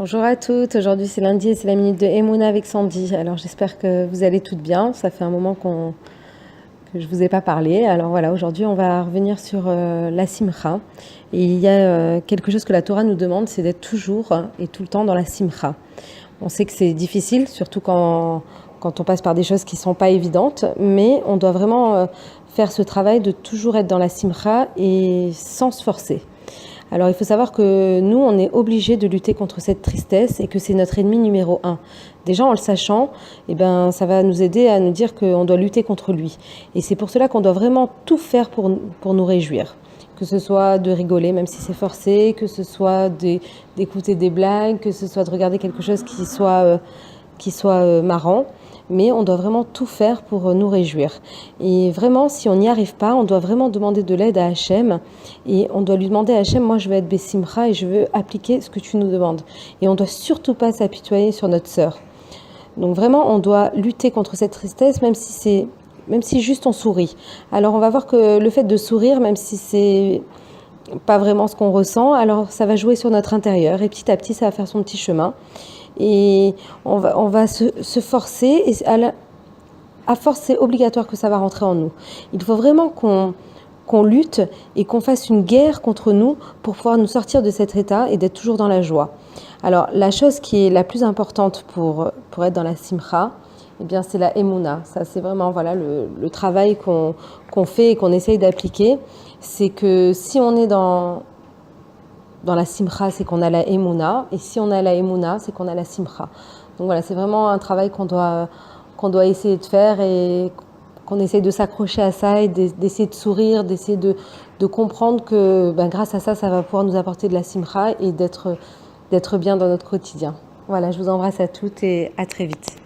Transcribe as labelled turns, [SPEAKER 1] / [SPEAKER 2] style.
[SPEAKER 1] Bonjour à toutes, aujourd'hui c'est lundi et c'est la minute de Emouna avec Sandy. Alors j'espère que vous allez toutes bien, ça fait un moment que je ne vous ai pas parlé. Alors voilà, aujourd'hui on va revenir sur la simcha. Et il y a quelque chose que la Torah nous demande, c'est d'être toujours et tout le temps dans la simcha. On sait que c'est difficile, surtout quand on passe par des choses qui ne sont pas évidentes, mais on doit vraiment faire ce travail de toujours être dans la simcha et sans se forcer. Alors il faut savoir que nous, on est obligés de lutter contre cette tristesse et que c'est notre ennemi numéro 1. Déjà en le sachant, ça va nous aider à nous dire qu'on doit lutter contre lui. Et c'est pour cela qu'on doit vraiment tout faire pour nous réjouir. Que ce soit de rigoler même si c'est forcé, que ce soit d'écouter des blagues, que ce soit de regarder quelque chose qui soit marrant. Mais on doit vraiment tout faire pour nous réjouir. Et vraiment, si on n'y arrive pas, on doit vraiment demander de l'aide à Hachem. Et on doit lui demander à Hachem, moi je veux être Bessimcha et je veux appliquer ce que tu nous demandes. Et on ne doit surtout pas s'apitoyer sur notre sœur. Donc vraiment, on doit lutter contre cette tristesse, même si juste on sourit. Alors on va voir que le fait de sourire, même si c'est pas vraiment ce qu'on ressent, alors ça va jouer sur notre intérieur. Et petit à petit, ça va faire son petit chemin. Et on va se forcer, et à force c'est obligatoire que ça va rentrer en nous. Il faut vraiment qu'on lutte et qu'on fasse une guerre contre nous pour pouvoir nous sortir de cet état et d'être toujours dans la joie. Alors la chose qui est la plus importante pour être dans la simcha, c'est la Emouna. Ça c'est vraiment le travail qu'on fait et qu'on essaye d'appliquer. C'est que si on est dans la simcha, c'est qu'on a la Emouna, et si on a la Emouna, c'est qu'on a la simcha. Donc voilà, c'est vraiment un travail qu'on doit essayer de faire et qu'on essaye de s'accrocher à ça et d'essayer de sourire, d'essayer de comprendre que grâce à ça, ça va pouvoir nous apporter de la simcha et d'être bien dans notre quotidien. Voilà, je vous embrasse à toutes et à très vite.